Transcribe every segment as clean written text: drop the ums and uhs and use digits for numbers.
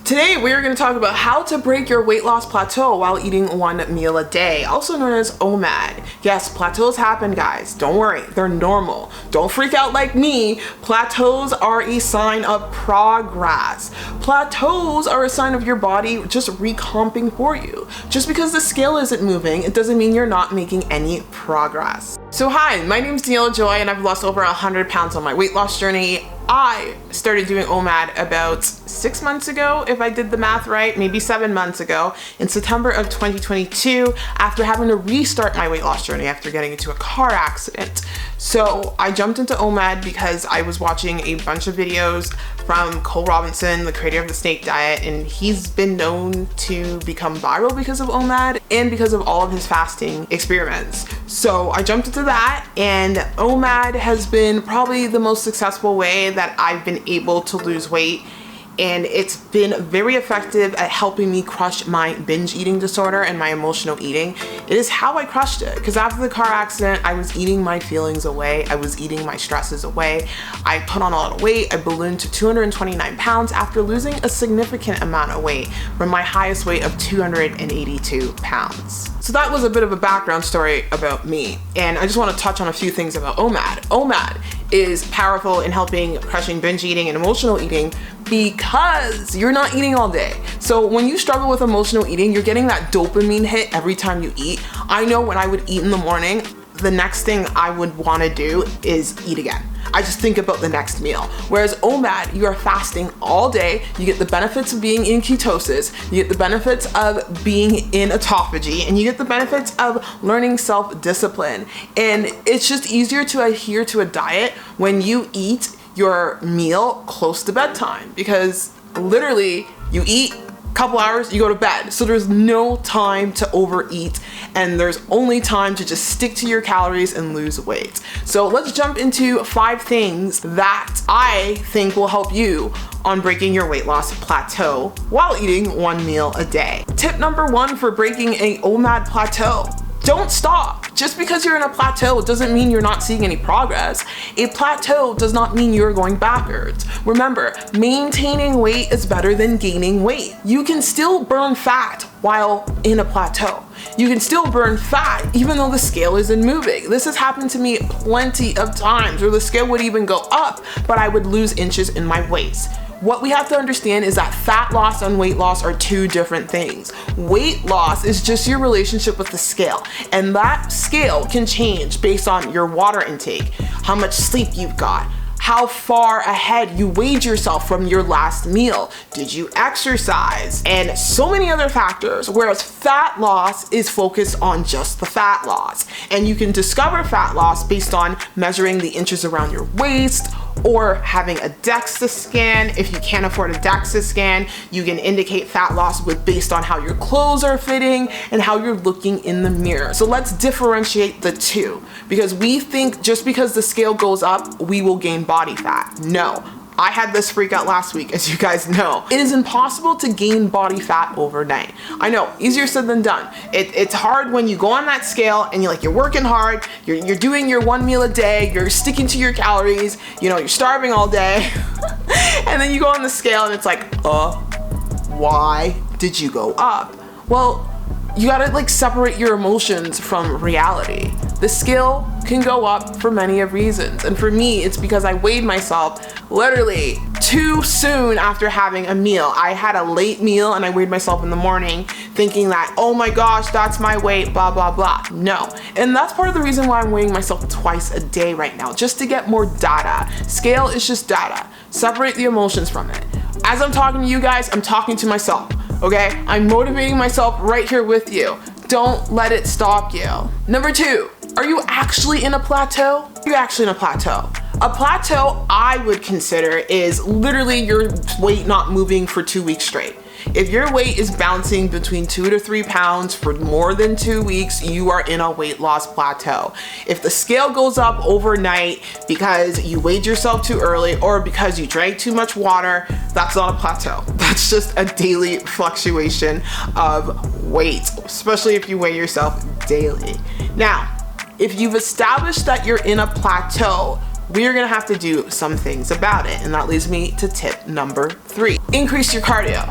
Today we're going to talk about how to break your weight loss plateau while eating one meal a day, also known as OMAD. Yes, plateaus happen, guys. Don't worry, they're normal. Don't freak out like me. Plateaus are a sign of progress. Plateaus are a sign of your body just recomping for you. Just because the scale isn't moving, it doesn't mean you're not making any progress. So hi, my name is Daniella Joy and I've lost over 100 pounds on my weight loss journey. I started doing OMAD about 6 months ago, if I did the math right, maybe 7 months ago, in September of 2022, after having to restart my weight loss journey after getting into a car accident. So I jumped into OMAD because I was watching a bunch of videos from Cole Robinson, the creator of the snake diet, and he's been known to become viral because of OMAD and because of all of his fasting experiments. So I jumped into that, and OMAD has been probably the most successful way that I've been able to lose weight, and it's been very effective at helping me crush my binge eating disorder and my emotional eating. It is how I crushed it, because after the car accident, I was eating my feelings away. I was eating my stresses away. I put on a lot of weight. I ballooned to 229 pounds after losing a significant amount of weight from my highest weight of 282 pounds. So that was a bit of a background story about me. And I just want to touch on a few things about OMAD. OMAD is powerful in helping crushing binge eating and emotional eating because you're not eating all day. So when you struggle with emotional eating, you're getting that dopamine hit every time you eat. I know when I would eat in the morning, the next thing I would want to do is eat again. I just think about the next meal. Whereas OMAD, you are fasting all day. You get the benefits of being in ketosis. You get the benefits of being in autophagy, and you get the benefits of learning self-discipline. And it's just easier to adhere to a diet when you eat your meal close to bedtime, because literally you eat, couple hours, you go to bed. So there's no time to overeat, and there's only time to just stick to your calories and lose weight. So let's jump into 5 things that I think will help you on breaking your weight loss plateau while eating one meal a day. Tip number 1 for breaking a OMAD plateau: don't stop. Just because you're in a plateau doesn't mean you're not seeing any progress. A plateau does not mean you're going backwards. Remember, maintaining weight is better than gaining weight. You can still burn fat while in a plateau. You can still burn fat even though the scale isn't moving. This has happened to me plenty of times where the scale would even go up, but I would lose inches in my waist. What we have to understand is that fat loss and weight loss are 2 different things. Weight loss is just your relationship with the scale, and that scale can change based on your water intake, how much sleep you've got, how far ahead you weighed yourself from your last meal, did you exercise, and so many other factors. Whereas fat loss is focused on just the fat loss, and you can discover fat loss based on measuring the inches around your waist, or having a DEXA scan. If you can't afford a DEXA scan, you can indicate fat loss based on how your clothes are fitting and how you're looking in the mirror. So let's differentiate the 2, because we think just because the scale goes up, we will gain body fat. No. I had this freak out last week, as you guys know. It is impossible to gain body fat overnight. I know, easier said than done. It's hard when you go on that scale and you're working hard, you're doing your one meal a day, you're sticking to your calories, you're starving all day, and then you go on the scale and it's like, why did you go up? Well, you gotta separate your emotions from reality. The scale can go up for many of reasons. And for me, it's because I weighed myself literally too soon after having a meal. I had a late meal and I weighed myself in the morning thinking that, oh my gosh, that's my weight, blah, blah, blah. No. And that's part of the reason why I'm weighing myself twice a day right now, just to get more data. Scale is just data. Separate the emotions from it. As I'm talking to you guys, I'm talking to myself. Okay, I'm motivating myself right here with you. Don't let it stop you. Number 2, are you actually in a plateau? You're actually in a plateau. A plateau, I would consider, is literally your weight not moving for 2 weeks straight. If your weight is bouncing between 2 to 3 pounds for more than 2 weeks, you are in a weight loss plateau. If the scale goes up overnight because you weighed yourself too early or because you drank too much water, that's not a plateau. That's just a daily fluctuation of weight, especially if you weigh yourself daily. Now, if you've established that you're in a plateau, we're gonna have to do some things about it. And that leads me to tip number 3. Increase your cardio.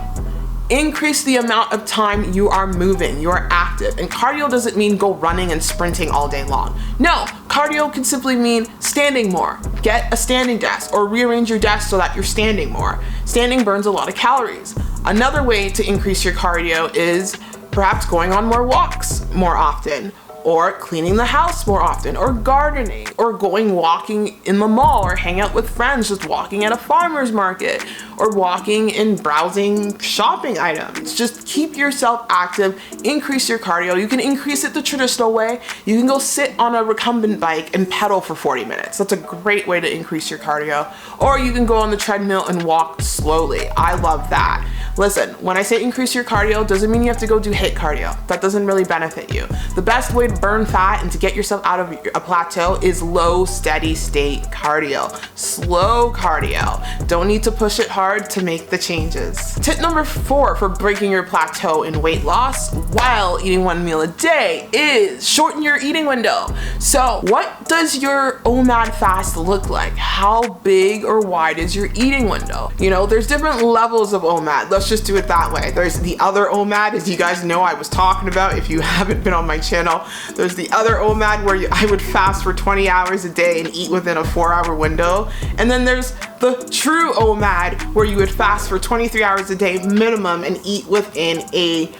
increase the amount of time you are moving, you are active. And cardio doesn't mean go running and sprinting all day long. No, cardio can simply mean standing more. Get a standing desk or rearrange your desk so that you're standing more. Standing burns a lot of calories. Another way to increase your cardio is perhaps going on more walks more often, or cleaning the house more often, or gardening, or going walking in the mall, or hang out with friends, just walking at a farmer's market, or walking and browsing shopping items. Just keep yourself active, increase your cardio. You can increase it the traditional way. You can go sit on a recumbent bike and pedal for 40 minutes. That's a great way to increase your cardio. Or you can go on the treadmill and walk slowly. I love that. Listen, when I say increase your cardio, doesn't mean you have to go do HIIT cardio. That doesn't really benefit you. The best way to burn fat and to get yourself out of a plateau is low, steady state cardio. Slow cardio. Don't need to push it hard to make the changes. Tip number 4 for breaking your plateau in weight loss while eating one meal a day is shorten your eating window. So what does your OMAD fast look like? How big or wide is your eating window? You know, there's different levels of OMAD. Let's just do it that way. There's the other OMAD, as you guys know I was talking about if you haven't been on my channel. There's the other OMAD where I would fast for 20 hours a day and eat within a 4-hour window. And then there's the true OMAD where you would fast for 23 hours a day minimum and eat within a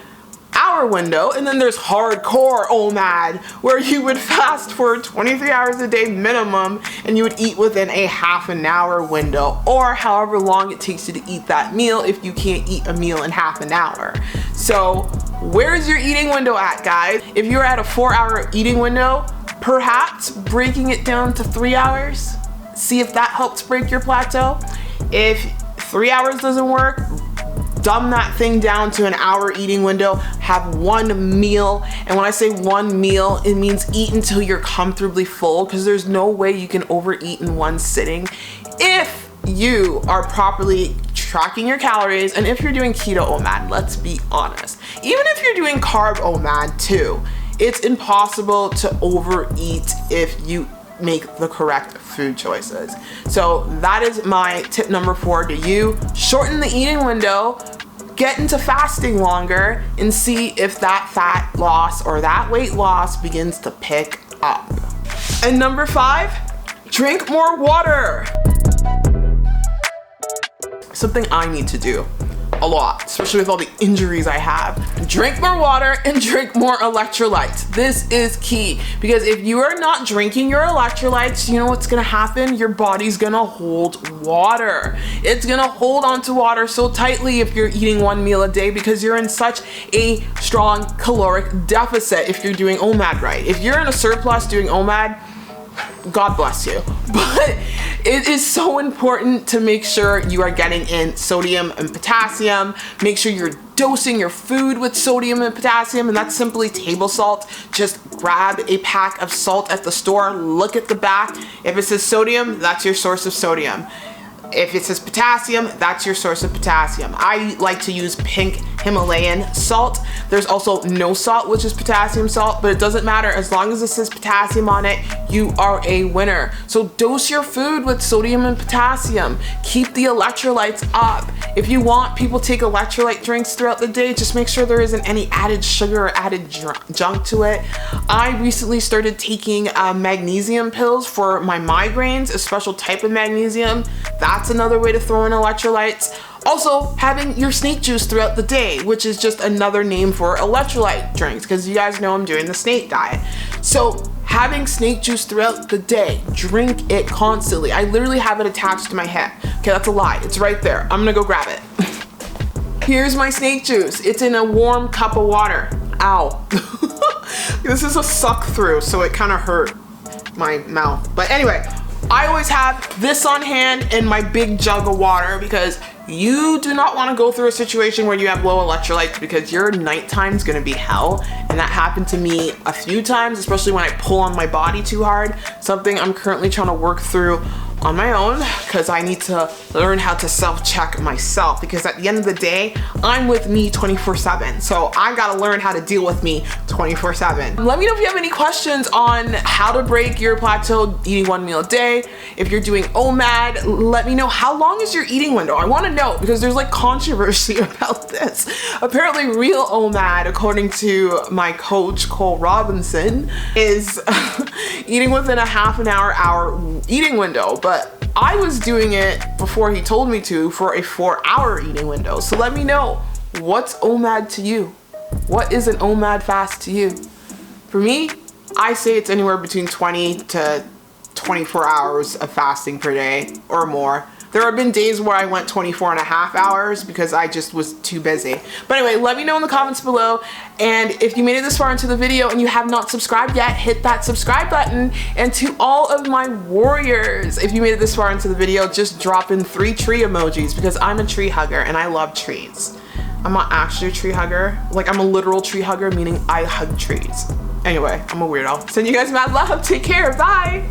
hour window. And then there's hardcore OMAD where you would fast for 23 hours a day minimum and you would eat within a half an hour window, or however long it takes you to eat that meal if you can't eat a meal in half an hour. So where's your eating window at, guys? If you're at a 4-hour eating window, perhaps breaking it down to 3 hours. See if that helps break your plateau. If 3 hours doesn't work, dumb that thing down to an hour eating window. Have one meal. And when I say one meal, it means eat until you're comfortably full, because there's no way you can overeat in one sitting if you are properly tracking your calories. And if you're doing keto OMAD, let's be honest, even if you're doing carb OMAD too, it's impossible to overeat if you make the correct food choices. So that is my tip number 4 to you. Shorten the eating window, get into fasting longer, and see if that fat loss or that weight loss begins to pick up. And number 5, drink more water. Something I need to do a lot, especially with all the injuries I have. Drink more water and drink more electrolytes. This is key, because if you are not drinking your electrolytes, you know what's gonna happen? Your body's gonna hold water. It's gonna hold onto water so tightly if you're eating one meal a day, because you're in such a strong caloric deficit if you're doing OMAD right. If you're in a surplus doing OMAD, God bless you. But it is so important to make sure you are getting in sodium and potassium. Make sure you're dosing your food with sodium and potassium, and that's simply table salt. Just grab a pack of salt at the store, look at the back. If it says sodium, that's your source of sodium. If it says potassium, that's your source of potassium. I like to use pink Himalayan salt. There's also no salt, which is potassium salt, but it doesn't matter. As long as it says potassium on it, you are a winner. So dose your food with sodium and potassium. Keep the electrolytes up. If you want people to take electrolyte drinks throughout the day, just make sure there isn't any added sugar or added junk to it. I recently started taking magnesium pills for my migraines, a special type of magnesium. That's another way to throw in electrolytes. Also, having your snake juice throughout the day, which is just another name for electrolyte drinks, because you guys know I'm doing the snake diet. So having snake juice throughout the day, drink it constantly. I literally have it attached to my head. Okay, that's a lie. It's right there. I'm gonna go grab it. Here's my snake juice. It's in a warm cup of water. Ow. This is a suck through, so it kind of hurt my mouth. But anyway, I always have this on hand and my big jug of water, because you do not want to go through a situation where you have low electrolytes, because your nighttime's gonna be hell. And that happened to me a few times, especially when I pull on my body too hard. Something I'm currently trying to work through on my own because I need to learn how to self-check myself, because at the end of the day, I'm with me 24/7. So I gotta learn how to deal with me 24/7. Let me know if you have any questions on how to break your plateau eating 1 meal a day. If you're doing OMAD, let me know how long is your eating window. I wanna know because there's like controversy about this. Apparently real OMAD, according to my coach, Cole Robinson, is eating within a half an hour eating window. But I was doing it before he told me to for a 4-hour eating window. So let me know, what's OMAD to you? What is an OMAD fast to you? For me, I say it's anywhere between 20 to 24 hours of fasting per day or more. There have been days where I went 24.5 hours because I just was too busy. But anyway, let me know in the comments below. And if you made it this far into the video and you have not subscribed yet, hit that subscribe button. And to all of my warriors, if you made it this far into the video, just drop in 3 tree emojis because I'm a tree hugger and I love trees. I'm not actually a tree hugger. Like, I'm a literal tree hugger, meaning I hug trees. Anyway, I'm a weirdo. Send you guys mad love. Take care. Bye.